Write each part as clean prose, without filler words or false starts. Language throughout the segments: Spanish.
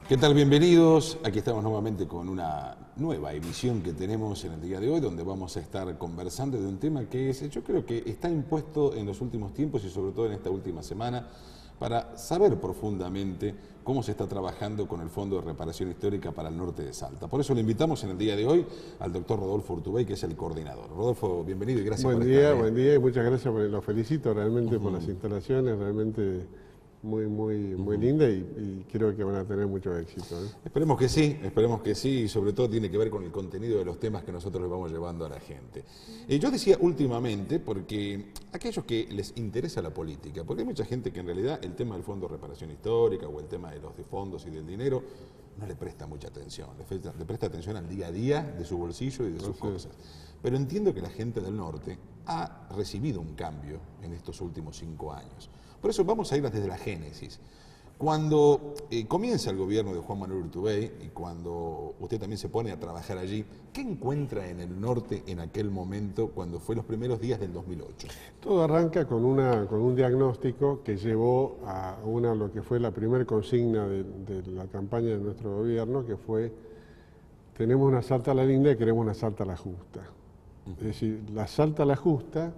¿Qué tal? Bienvenidos. Aquí estamos nuevamente con una nueva emisión que tenemos en el día de hoy, donde vamos a estar conversando de un tema que es, yo creo que está impuesto en los últimos tiempos y sobre todo en esta última semana, para saber profundamente cómo se está trabajando con el Fondo de Reparación Histórica para el norte de Salta. Por eso le invitamos en el día de hoy al doctor Rodolfo Urtubey, que es el coordinador. Rodolfo, bienvenido y gracias por estar. Buen día y muchas gracias, lo felicito realmente por las instalaciones, realmente muy linda y creo que van a tener mucho éxito. Esperemos que sí, y sobre todo tiene que ver con el contenido de los temas que nosotros les vamos llevando a la gente. Yo decía últimamente, porque aquellos que les interesa la política, porque hay mucha gente que en realidad el tema del Fondo de Reparación Histórica o el tema de los fondos y del dinero no le presta mucha atención, le presta atención al día a día de su bolsillo y de sus cosas. Pero entiendo que la gente del norte ha recibido un cambio en estos últimos 5 años. Por eso vamos a ir desde la génesis. Cuando comienza el gobierno de Juan Manuel Urtubey y cuando usted también se pone a trabajar allí, ¿qué encuentra en el norte en aquel momento cuando fue los primeros días del 2008? Todo arranca con un diagnóstico que llevó a lo que fue la primera consigna de la campaña de nuestro gobierno, que fue: tenemos una Salta a la linda y queremos una Salta a la justa. Es decir, la Salta a la justa,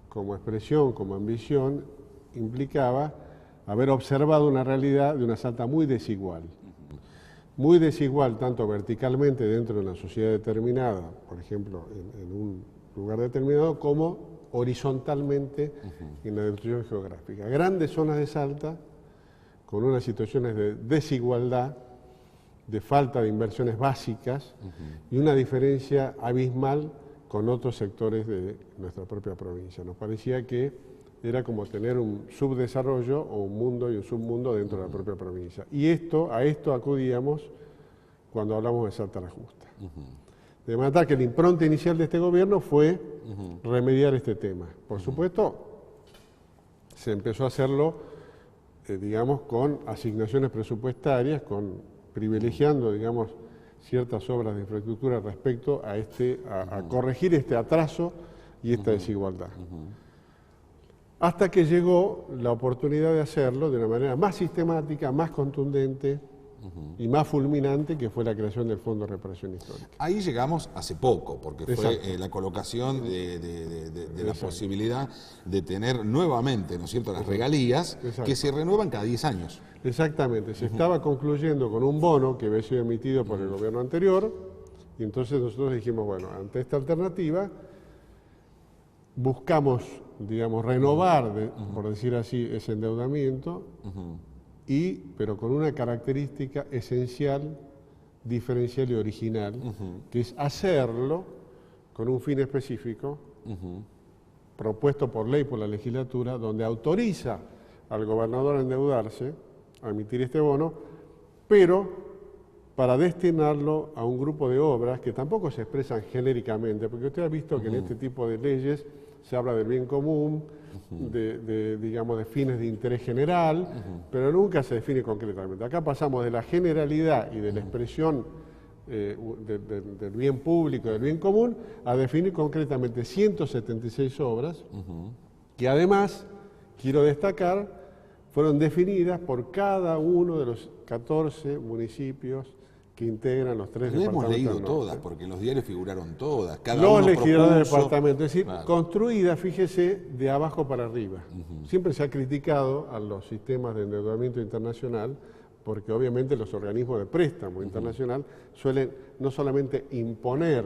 como expresión, como ambición, implicaba haber observado una realidad de una Salta muy desigual. Muy desigual tanto verticalmente dentro de una sociedad determinada, por ejemplo, en un lugar determinado, como horizontalmente en la distribución geográfica. Grandes zonas de Salta con unas situaciones de desigualdad, de falta de inversiones básicas y una diferencia abismal con otros sectores de nuestra propia provincia. Nos parecía que era como tener un subdesarrollo o un mundo y un submundo dentro de la propia provincia. Y a esto acudíamos cuando hablamos de Salta a la Justa. De manera que la impronta inicial de este gobierno fue remediar este tema. Por supuesto, se empezó a hacerlo, digamos, con asignaciones presupuestarias, privilegiando, digamos, ciertas obras de infraestructura respecto a corregir este atraso y esta desigualdad. Hasta que llegó la oportunidad de hacerlo de una manera más sistemática, más contundente y más fulminante, que fue la creación del Fondo de Reparación Histórica. Ahí llegamos hace poco, porque fue la colocación de la posibilidad de tener nuevamente, ¿no es cierto?, las regalías que se renuevan cada 10 años. Exactamente, se estaba concluyendo con un bono que había sido emitido por el gobierno anterior, y entonces nosotros dijimos, bueno, ante esta alternativa, buscamos, digamos, renovar, por decir así, ese endeudamiento, pero con una característica esencial, diferencial y original, que es hacerlo con un fin específico, propuesto por ley por la legislatura, donde autoriza al gobernador a endeudarse, a emitir este bono, pero para destinarlo a un grupo de obras que tampoco se expresan genéricamente, porque usted ha visto que en este tipo de leyes se habla del bien común, digamos, de fines de interés general, pero nunca se define concretamente. Acá pasamos de la generalidad y de la expresión del bien público, del bien común, a definir concretamente 176 obras, que además, quiero destacar, fueron definidas por cada uno de los 14 municipios que integran los 3 departamentos. Hemos leído todas, porque en los diarios figuraron todas. Cada los uno legisladores del propuso, departamento, es decir, claro, construida, fíjese, de abajo para arriba. Siempre se ha criticado a los sistemas de endeudamiento internacional, porque obviamente los organismos de préstamo internacional suelen no solamente imponer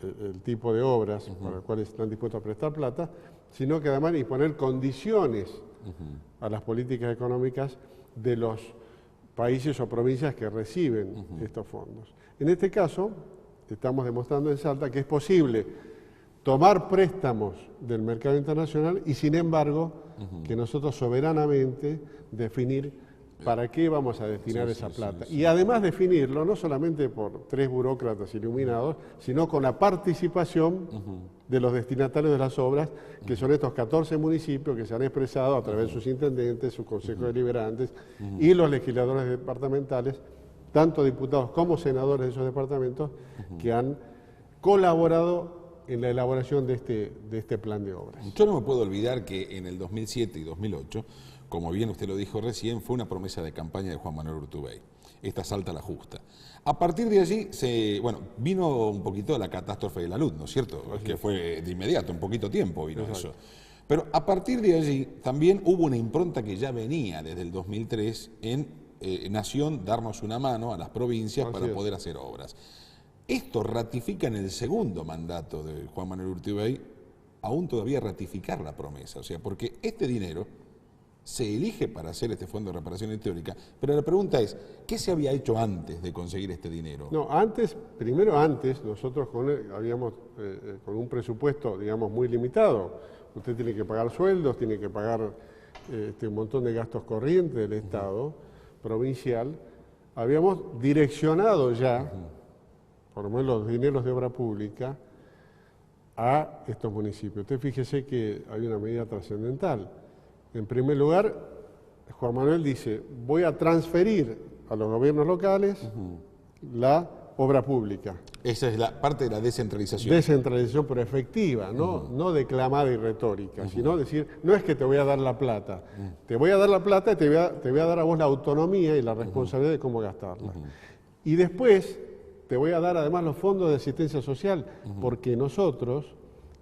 el tipo de obras para las cuales están dispuestos a prestar plata, sino que además imponer condiciones a las políticas económicas de los países o provincias que reciben estos fondos. En este caso, estamos demostrando en Salta que es posible tomar préstamos del mercado internacional y, sin embargo, que nosotros soberanamente definir para qué vamos a destinar esa plata. Y además definirlo, no solamente por 3 burócratas iluminados, sino con la participación de los destinatarios de las obras, que son estos 14 municipios que se han expresado a través de sus intendentes, sus consejos deliberantes y los legisladores departamentales, tanto diputados como senadores de esos departamentos, que han colaborado en la elaboración de este plan de obras. Yo no me puedo olvidar que en el 2007 y 2008, como bien usted lo dijo recién, fue una promesa de campaña de Juan Manuel Urtubey. Esta Salta la justa. A partir de allí, vino un poquito la catástrofe de la luz, ¿no es cierto? Que fue de inmediato, en poquito tiempo vino eso. Pero a partir de allí también hubo una impronta que ya venía desde el 2003 en Nación darnos una mano a las provincias para poder hacer obras. Esto ratifica en el segundo mandato de Juan Manuel Urtubey, aún todavía ratificar la promesa, o sea, porque este dinero se elige para hacer este fondo de reparación histórica, pero la pregunta es, ¿qué se había hecho antes de conseguir este dinero? No, primero nosotros habíamos con un presupuesto, digamos, muy limitado. Usted tiene que pagar sueldos, tiene que pagar un montón de gastos corrientes del Estado provincial. Habíamos direccionado ya, por lo menos los dineros de obra pública, a estos municipios. Usted fíjese que hay una medida trascendental. En primer lugar, Juan Manuel dice, voy a transferir a los gobiernos locales la obra pública. Esa es la parte de la descentralización. Descentralización, pero efectiva, no declamada y retórica, sino decir, no es que te voy a dar la plata, te voy a dar la plata y te voy a dar a vos la autonomía y la responsabilidad de cómo gastarla. Y después te voy a dar además los fondos de asistencia social, porque nosotros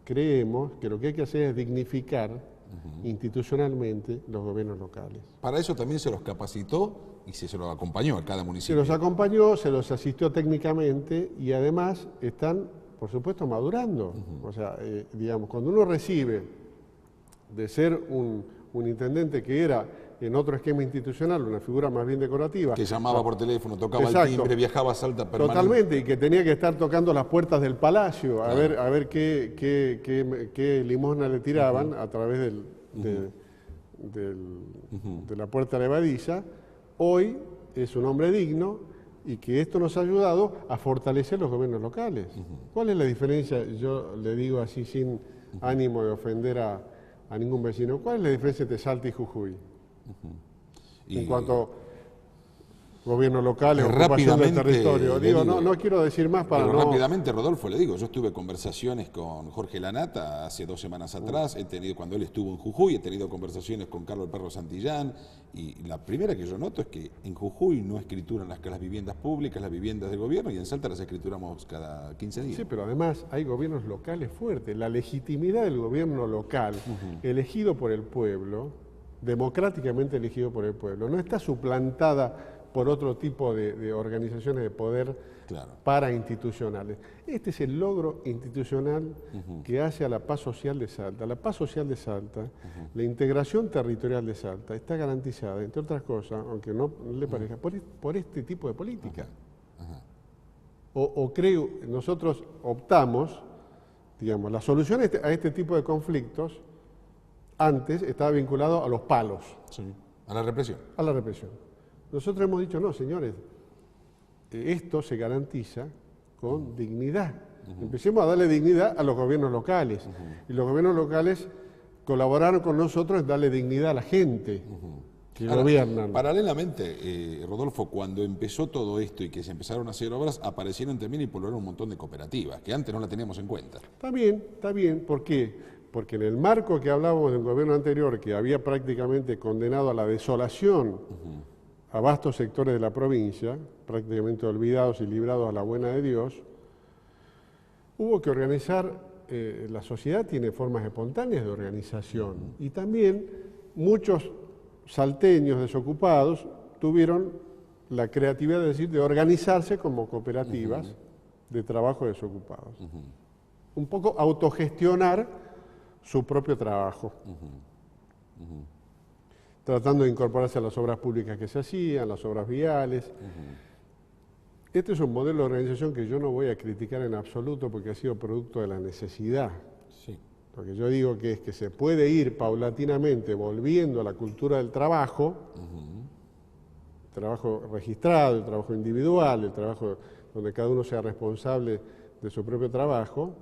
creemos que lo que hay que hacer es dignificar institucionalmente los gobiernos locales. Para eso también se los capacitó y se los acompañó a cada municipio. Se los acompañó, se los asistió técnicamente y además están, por supuesto, madurando. O sea, digamos, cuando uno recibe de ser un intendente que era en otro esquema institucional, una figura más bien decorativa. Que llamaba por teléfono, tocaba el timbre, viajaba a Salta permanente. Totalmente, y que tenía que estar tocando las puertas del palacio, a ver qué limosna le tiraban a través de la puerta levadiza. Hoy es un hombre digno y que esto nos ha ayudado a fortalecer los gobiernos locales. ¿Cuál es la diferencia? Yo le digo así sin ánimo de ofender a ningún vecino. ¿Cuál es la diferencia entre Salta y Jujuy? En cuanto a gobierno local, ocupación del territorio. Digo, no quiero decir más para no... Rápidamente, Rodolfo, le digo, yo estuve conversaciones con Jorge Lanata hace 2 semanas atrás, cuando él estuvo en Jujuy, he tenido conversaciones con Carlos el Perro Santillán, y la primera que yo noto es que en Jujuy no escrituran las viviendas públicas, las viviendas del gobierno, y en Salta las escrituramos cada 15 días. Sí, pero además hay gobiernos locales fuertes. La legitimidad del gobierno local, elegido por el pueblo, democráticamente elegido por el pueblo, no está suplantada por otro tipo de organizaciones de poder parainstitucionales. Este es el logro institucional que hace a la paz social de Salta. La paz social de Salta, la integración territorial de Salta está garantizada, entre otras cosas, aunque no le parezca, por este tipo de política. O creo, nosotros optamos, digamos, la solución a este tipo de conflictos antes estaba vinculado a los palos. Sí. A la represión. A la represión. Nosotros hemos dicho, no, señores, esto se garantiza con dignidad. Empecemos a darle dignidad a los gobiernos locales. Y los gobiernos locales colaboraron con nosotros en darle dignidad a la gente que gobiernan. Paralelamente, Rodolfo, cuando empezó todo esto y que se empezaron a hacer obras, aparecieron también y pulularon un montón de cooperativas, que antes no la teníamos en cuenta. Está bien. ¿Por qué? Porque en el marco que hablábamos del gobierno anterior, que había prácticamente condenado a la desolación a vastos sectores de la provincia, prácticamente olvidados y librados a la buena de Dios, hubo que organizar, la sociedad tiene formas espontáneas de organización, y también muchos salteños desocupados tuvieron la creatividad de organizarse como cooperativas de trabajo de desocupados. Un poco autogestionar su propio trabajo, tratando de incorporarse a las obras públicas que se hacían, las obras viales. Este es un modelo de organización que yo no voy a criticar en absoluto porque ha sido producto de la necesidad. Sí. Lo que yo digo que es que se puede ir paulatinamente volviendo a la cultura del trabajo, trabajo registrado, el trabajo individual, el trabajo donde cada uno sea responsable de su propio trabajo,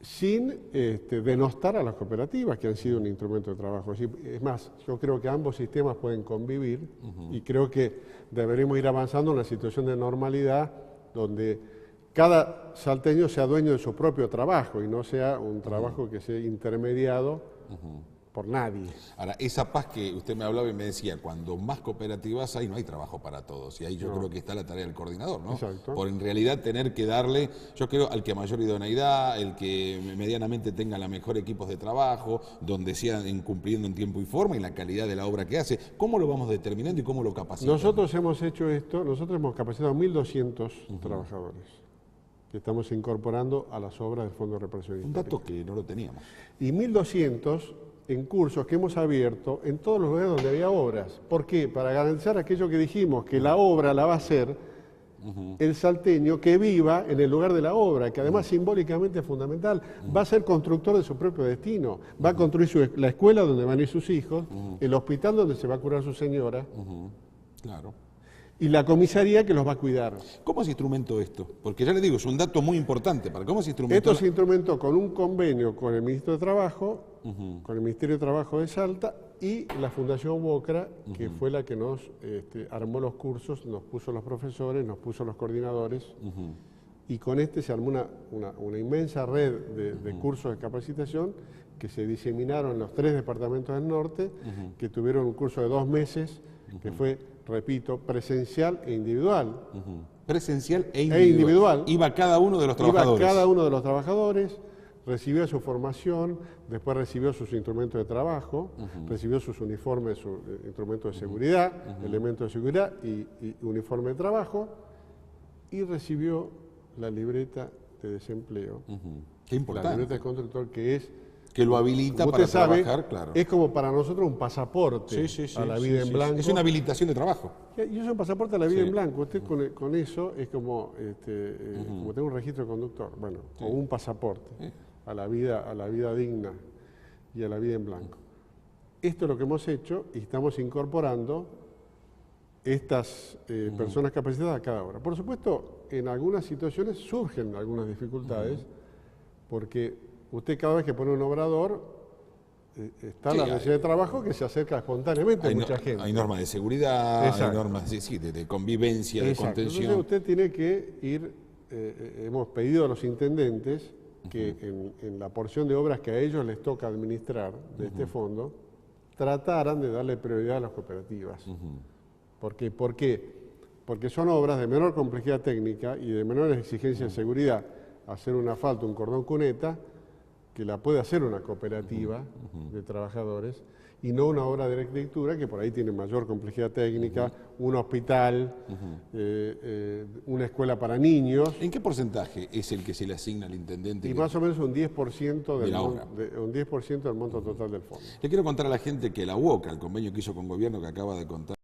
sin denostar a las cooperativas, que han sido un instrumento de trabajo. Es más, yo creo que ambos sistemas pueden convivir y creo que deberíamos ir avanzando en una situación de normalidad donde cada salteño sea dueño de su propio trabajo y no sea un trabajo que sea intermediado por nadie. Ahora, esa paz que usted me hablaba y me decía, cuando más cooperativas hay, no hay trabajo para todos. Y ahí yo creo que está la tarea del coordinador, ¿no? Exacto. Por en realidad tener que darle, yo creo, al que mayor idoneidad, el que medianamente tenga los mejores equipos de trabajo, donde sigan cumpliendo en tiempo y forma y la calidad de la obra que hace. ¿Cómo lo vamos determinando y cómo lo capacitamos? Nosotros hemos hecho esto, nosotros hemos capacitado 1.200 trabajadores que estamos incorporando a las obras del Fondo de Reparación Un Histórica. dato que no lo teníamos. Y 1.200 en cursos que hemos abierto en todos los lugares donde había obras. ¿Por qué? Para garantizar aquello que dijimos, que la obra la va a hacer el salteño que viva en el lugar de la obra, que además simbólicamente es fundamental. Va a ser constructor de su propio destino. Va a construir la escuela donde van a ir sus hijos, el hospital donde se va a curar su señora, Claro. y la comisaría que los va a cuidar. ¿Cómo se instrumentó esto? Porque ya le digo, es un dato muy importante. ¿Cómo se instrumentó? Esto se instrumentó con un convenio con el Ministro de Trabajo, con el Ministerio de Trabajo de Salta y la Fundación Bocra, que fue la que nos armó los cursos, nos puso los profesores, nos puso los coordinadores, y con se armó una inmensa red de cursos de capacitación que se diseminaron en los 3 departamentos del norte, que tuvieron un curso de 2 meses, que fue, repito, presencial e individual. Presencial e individual. Iba cada uno de los trabajadores. Iba cada uno de los trabajadores, recibía su formación, después recibió sus instrumentos de trabajo, recibió sus uniformes, sus instrumentos de seguridad, elementos de seguridad y uniforme de trabajo, y recibió la libreta de desempleo. Qué importante. La libreta de constructor que lo habilita para trabajar, claro. Es como para nosotros un pasaporte a la vida en blanco. Es una habilitación de trabajo. Y es un pasaporte a la vida en blanco. Usted con eso es como, como tener un registro de conductor, bueno, o un pasaporte a la vida digna y a la vida en blanco. Esto es lo que hemos hecho y estamos incorporando estas personas capacitadas a cada hora. Por supuesto, en algunas situaciones surgen algunas dificultades, porque usted cada vez que pone un obrador, está la necesidad de trabajo que se acerca espontáneamente a mucha gente. Hay normas de seguridad, hay normas de convivencia, de contención. Entonces usted tiene que ir, hemos pedido a los intendentes que en la porción de obras que a ellos les toca administrar de este fondo, trataran de darle prioridad a las cooperativas. ¿Por qué? Porque son obras de menor complejidad técnica y de menores exigencias de seguridad. Hacer un asfalto, un cordón cuneta, que la puede hacer una cooperativa de trabajadores y no una obra de arquitectura que por ahí tiene mayor complejidad técnica, un hospital, una escuela para niños. ¿En qué porcentaje es el que se le asigna al intendente? Y más o menos un 10% del monto total del fondo. Le quiero contar a la gente que la UOCA, el convenio que hizo con gobierno que acaba de contar,